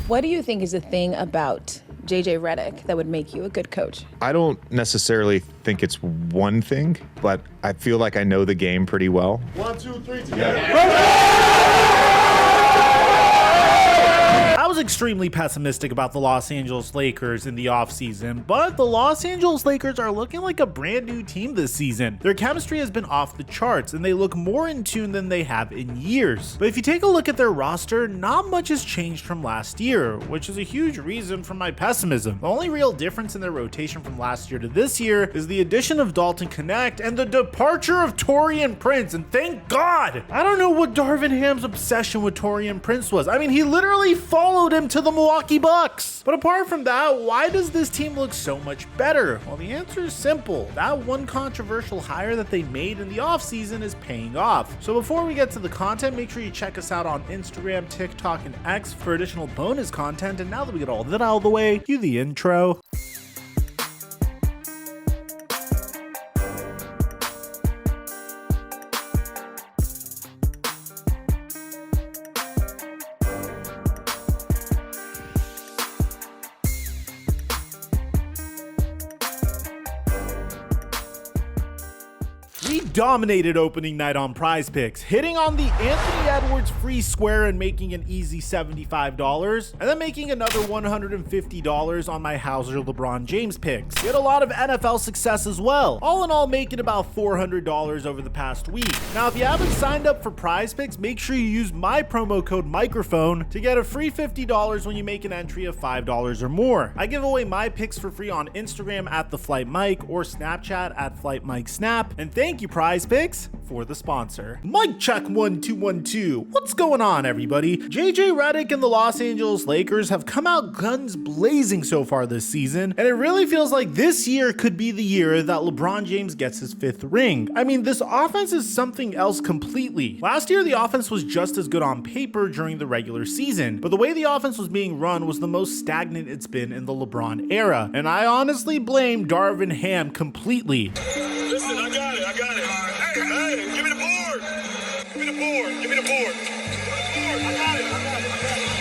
What do you think is the thing about JJ Redick that would make you a good coach? I don't necessarily think it's one thing, but I feel like I know the game pretty well. 1, 2, 3, together. I was extremely pessimistic about the Los Angeles Lakers in the offseason, but the Los Angeles Lakers are looking like a brand new team this season. Their chemistry has been off the charts, and they look more in tune than they have in years. But if you take a look at their roster, not much has changed from last year, which is a huge reason for my pessimism. The only real difference in their rotation from last year to this year is the addition of Dalton Knecht and the departure of Taurean Prince, and thank God! I don't know what Darvin Ham's obsession with Taurean Prince was. I mean, he literally followed him to the Milwaukee Bucks. But apart from that, why does this team look so much better? Well, the answer is simple. That one controversial hire that they made in the offseason is paying off. So before we get to the content, make sure you check us out on Instagram, TikTok, and X for additional bonus content. And now that we get all that out of the way, cue the intro. We dominated opening night on Prize Picks, hitting on the Anthony Edwards free square and making an easy $75, and then making another $150 on my Hauser LeBron James picks. We had a lot of NFL success as well, all in all making about $400 over the past week. Now, if you haven't signed up for Prize Picks, make sure you use my promo code microphone to get a free $50 when you make an entry of $5 or more. I give away my picks for free on Instagram at TheFlightMike or Snapchat at FlightMikeSnap, and thank you Prize Picks for the sponsor. Mic check 1 2 1 2. What's going on, everybody? JJ Redick and the Los Angeles Lakers have come out guns blazing so far this season, and it really feels like this year could be the year that LeBron James gets his 5th ring. I mean, this offense is something else completely. Last year, the offense was just as good on paper during the regular season, but the way the offense was being run was the most stagnant it's been in the LeBron era, and I honestly blame Darvin Ham completely. Listen, I got it. Hey, give me the board. Give me the board. Give me the board. I got it.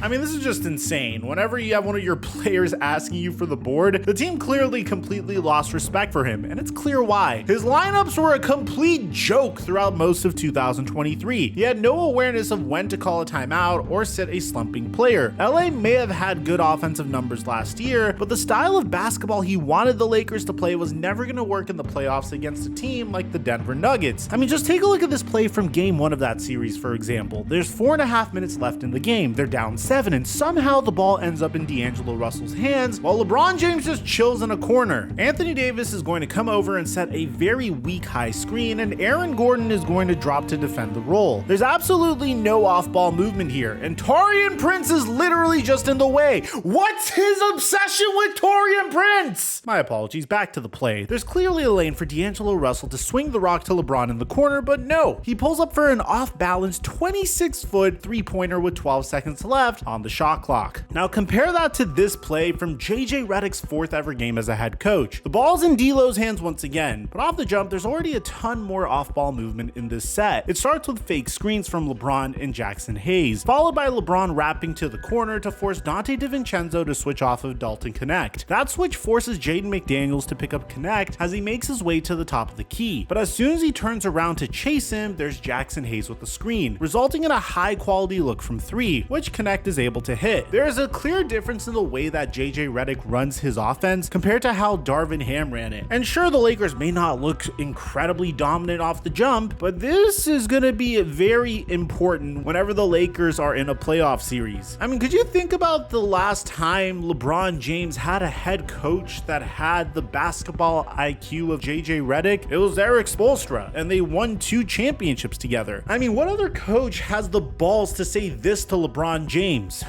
I mean, this is just insane. Whenever you have one of your players asking you for the board, the team clearly completely lost respect for him, and it's clear why. His lineups were a complete joke throughout most of 2023. He had no awareness of when to call a timeout or sit a slumping player. LA may have had good offensive numbers last year, but the style of basketball he wanted the Lakers to play was never going to work in the playoffs against a team like the Denver Nuggets. I mean, just take a look at this play from game 1 of that series, for example. There's 4.5 minutes left in the game. They're down 7, and somehow the ball ends up in D'Angelo Russell's hands while LeBron James just chills in a corner. Anthony Davis is going to come over and set a very weak high screen, and Aaron Gordon is going to drop to defend the roll. There's absolutely no off-ball movement here, and Taurean Prince is literally just in the way. What's his obsession with Taurean Prince? My apologies, back to the play. There's clearly a lane for D'Angelo Russell to swing the rock to LeBron in the corner, but no. He pulls up for an off-balance 26-foot three-pointer with 12 seconds left on the shot clock. Now compare that to this play from JJ Redick's 4th ever game as a head coach. The ball's in D'Lo's hands once again, but off the jump, there's already a ton more off-ball movement in this set. It starts with fake screens from LeBron and Jackson Hayes, followed by LeBron wrapping to the corner to force Dante DiVincenzo to switch off of Dalton Knecht. That switch forces Jaden McDaniels to pick up Knecht as he makes his way to the top of the key, but as soon as he turns around to chase him, there's Jackson Hayes with the screen, resulting in a high-quality look from 3, which Knecht is able to hit. There is a clear difference in the way that JJ Redick runs his offense compared to how Darvin Ham ran it. And sure, the Lakers may not look incredibly dominant off the jump, but this is going to be very important whenever the Lakers are in a playoff series. I mean, could you think about the last time LeBron James had a head coach that had the basketball IQ of JJ Redick? It was Eric Spoelstra, and they won 2 championships together. I mean, what other coach has the balls to say this to LeBron James?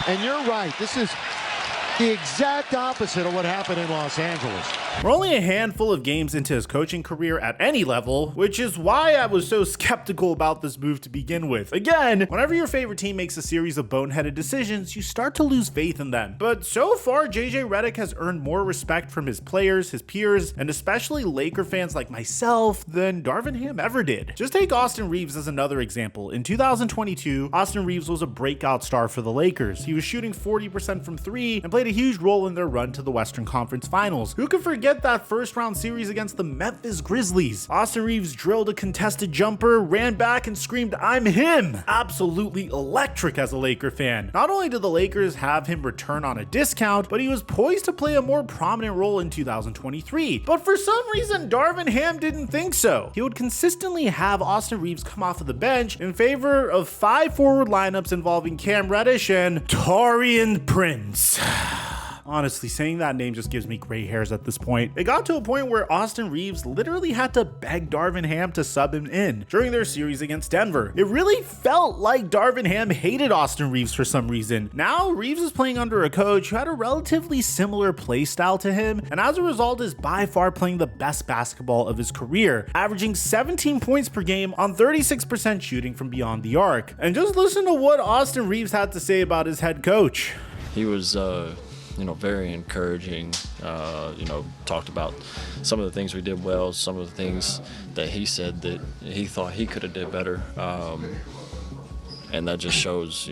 And you're right, this is the exact opposite of what happened in Los Angeles. We're only a handful of games into his coaching career at any level, which is why I was so skeptical about this move to begin with. Again, whenever your favorite team makes a series of boneheaded decisions, you start to lose faith in them. But so far, JJ Redick has earned more respect from his players, his peers, and especially Laker fans like myself than Darvin Ham ever did. Just take Austin Reeves as another example. In 2022, Austin Reeves was a breakout star for the Lakers. He was shooting 40% from three and played a huge role in their run to the Western Conference Finals. Who could forget that first round series against the Memphis Grizzlies? Austin Reeves drilled a contested jumper, ran back and screamed, "I'm him!" Absolutely electric as a Laker fan. Not only did the Lakers have him return on a discount, but he was poised to play a more prominent role in 2023. But for some reason, Darvin Ham didn't think so. He would consistently have Austin Reeves come off of the bench in favor of 5 forward lineups involving Cam Reddish and Taurean Prince. Honestly, saying that name just gives me gray hairs at this point. It got to a point where Austin Reeves literally had to beg Darvin Ham to sub him in during their series against Denver. It really felt like Darvin Ham hated Austin Reeves for some reason. Now, Reeves is playing under a coach who had a relatively similar play style to him, and as a result is by far playing the best basketball of his career, averaging 17 points per game on 36% shooting from beyond the arc. And just listen to what Austin Reeves had to say about his head coach. He was very encouraging, talked about some of the things we did well, some of the things that he said that he thought he could have did better. And that just shows,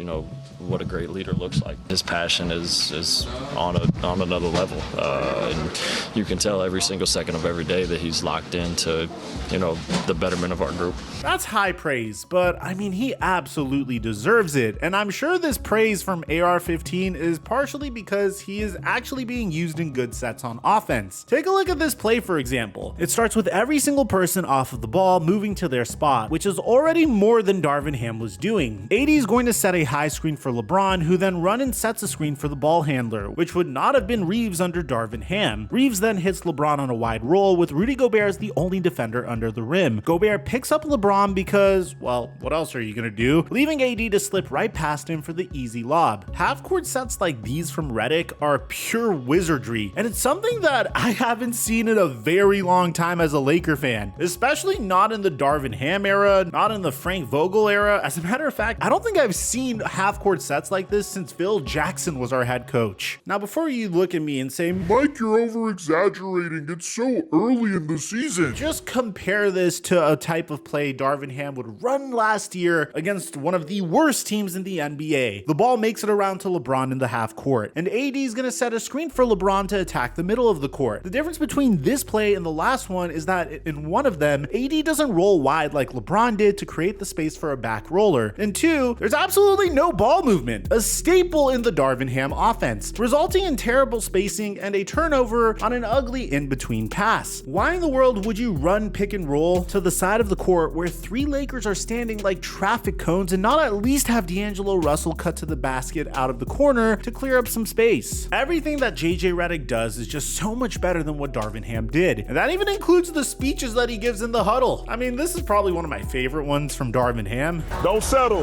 what a great leader looks like. His passion is on another level. And you can tell every single second of every day that he's locked into, the betterment of our group. That's high praise, but I mean, he absolutely deserves it. And I'm sure this praise from AR-15 is partially because he is actually being used in good sets on offense. Take a look at this play, for example. It starts with every single person off of the ball moving to their spot, which is already more than Darvin Ham was doing. AD is going to set a high screen for LeBron, who then run and sets a screen for the ball handler, which would not have been Reeves under Darvin Ham. Reeves then hits LeBron on a wide roll, with Rudy Gobert as the only defender under the rim. Gobert picks up LeBron because, well, what else are you gonna do? Leaving AD to slip right past him for the easy lob. Half-court sets like these from Redick are pure wizardry, and it's something that I haven't seen in a very long time as a Laker fan, especially not in the Darvin Ham era, not in the Frank Vogel era. As a matter of fact, I don't think I've seen half-court sets like this since Phil Jackson was our head coach. Now, before you look at me and say, Mike, you're over-exaggerating. It's so early in the season. just compare this to a type of play Darvin Ham would run last year against one of the worst teams in the NBA. The ball makes it around to LeBron in the half court, and AD is going to set a screen for LeBron to attack the middle of the court. The difference between this play and the last one is that in one of them, AD doesn't roll wide like LeBron did to create the space for a back roller. And two, there's absolutely no ball movement, a staple in the Darvin Ham offense, resulting in terrible spacing and a turnover on an ugly in-between pass. Why in the world would you run pick and roll to the side of the court where 3 Lakers are standing like traffic cones and not at least have D'Angelo Russell cut to the basket out of the corner to clear up some space? Everything that JJ Redick does is just so much better than what Darvin Ham did. And that even includes the speeches that he gives in the huddle. I mean, this is probably one of my favorite ones from Darvin Ham. Don't settle.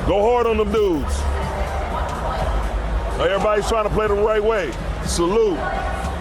Go hard on them dudes. Everybody's trying to play the right way. Salute.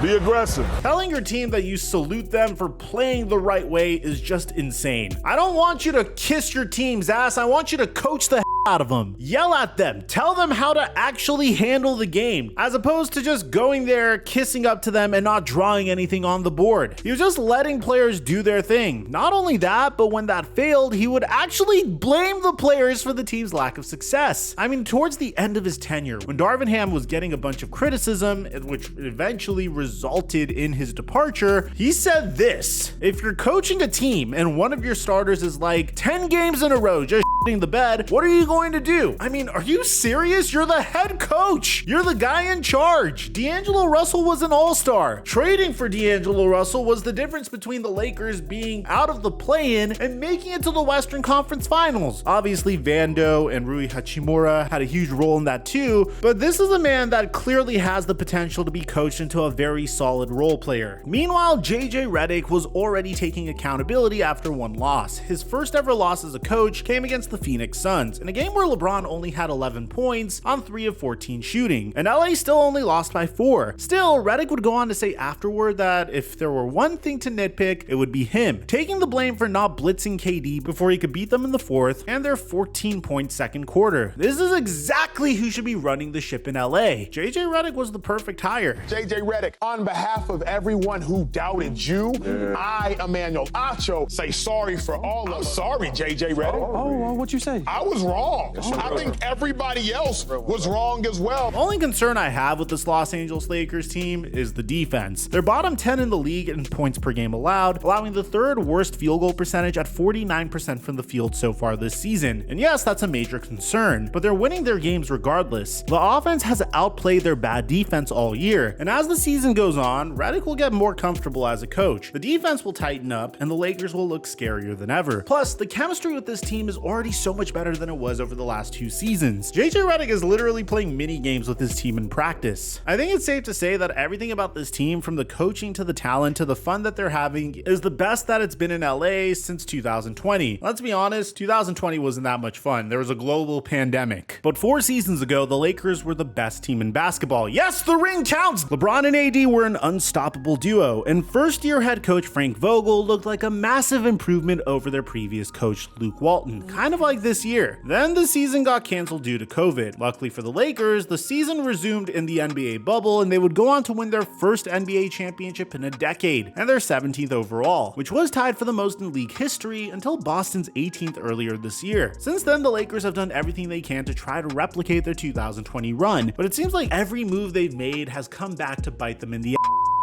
Be aggressive. Telling your team that you salute them for playing the right way is just insane. I don't want you to kiss your team's ass. I want you to coach the out of them. Yell at them. Tell them how to actually handle the game, as opposed to just going there, kissing up to them, and not drawing anything on the board. He was just letting players do their thing. Not only that, but when that failed, he would actually blame the players for the team's lack of success. I mean, towards the end of his tenure, when Darvin Ham was getting a bunch of criticism, which eventually resulted in his departure, he said this: if you're coaching a team and one of your starters is like 10 games in a row just the bed, what are you going to do? I mean, are you serious? You're the head coach. You're the guy in charge. D'Angelo Russell was an all-star. Trading for D'Angelo Russell was the difference between the Lakers being out of the play-in and making it to the Western Conference Finals. Obviously, Vando and Rui Hachimura had a huge role in that too, but this is a man that clearly has the potential to be coached into a very solid role player. Meanwhile, JJ Redick was already taking accountability after one loss. His first ever loss as a coach came against the the Phoenix Suns in a game where LeBron only had 11 points on 3 of 14 shooting, and LA still only lost by 4. Still, Redick would go on to say afterward that if there were one thing to nitpick, it would be him, taking the blame for not blitzing KD before he could beat them in the fourth and their 14-point second quarter. This is exactly who should be running the ship in LA. JJ Redick was the perfect hire. JJ Redick, on behalf of everyone who doubted you, I, Emmanuel Acho, say sorry for all of us. Sorry, JJ Redick. Oh, what'd you say? I was wrong. I think everybody else was wrong as well. The only concern I have with this Los Angeles Lakers team is the defense. They're bottom 10 in the league in points per game allowed, allowing the third worst field goal percentage at 49% from the field so far this season. And yes, that's a major concern, but they're winning their games regardless. The offense has outplayed their bad defense all year, and as the season goes on, Redick will get more comfortable as a coach. The defense will tighten up, and the Lakers will look scarier than ever. Plus, the chemistry with this team is already so much better than it was over the last 2 seasons. JJ Redick is literally playing mini games with his team in practice. I think it's safe to say that everything about this team, from the coaching to the talent to the fun that they're having, is the best that it's been in LA since 2020. Let's be honest, 2020 wasn't that much fun. There was a global pandemic. But 4 seasons ago, the Lakers were the best team in basketball. Yes, the ring counts! LeBron and AD were an unstoppable duo, and first-year head coach Frank Vogel looked like a massive improvement over their previous coach Luke Walton, kind of like this year. Then the season got canceled due to COVID. Luckily for the Lakers, the season resumed in the NBA bubble, and they would go on to win their first NBA championship in a decade, and their 17th overall, which was tied for the most in league history until Boston's 18th earlier this year. Since then, the Lakers have done everything they can to try to replicate their 2020 run, but it seems like every move they've made has come back to bite them in the ass.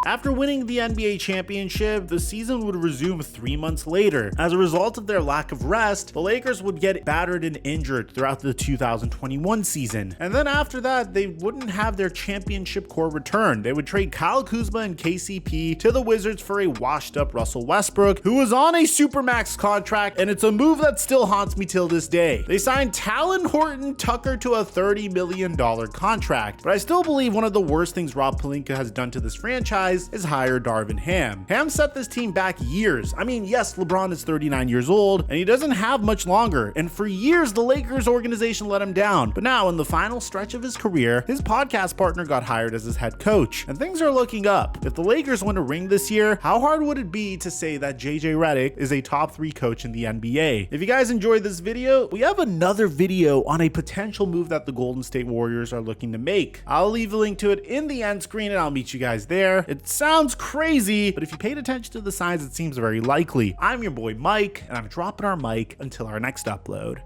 After winning the NBA championship, the season would resume 3 months later. As a result of their lack of rest, the Lakers would get battered and injured throughout the 2021 season. And then after that, they wouldn't have their championship core return. They would trade Kyle Kuzma and KCP to the Wizards for a washed up Russell Westbrook, who was on a supermax contract, and it's a move that still haunts me till this day. They signed Talon Horton Tucker to a $30 million contract, but I still believe one of the worst things Rob Pelinka has done to this franchise is hire Darvin Ham. Ham set this team back years. I mean, yes, LeBron is 39 years old, and he doesn't have much longer, and for years the Lakers organization let him down. But now, in the final stretch of his career, his podcast partner got hired as his head coach, and things are looking up. If the Lakers win a ring this year, how hard would it be to say that JJ Redick is a top 3 coach in the NBA? If you guys enjoyed this video, we have another video on a potential move that the Golden State Warriors are looking to make. I'll leave a link to it in the end screen, and I'll meet you guys there. It sounds crazy, but if you paid attention to the signs, it seems very likely. I'm your boy Mike, and I'm dropping our mic until our next upload.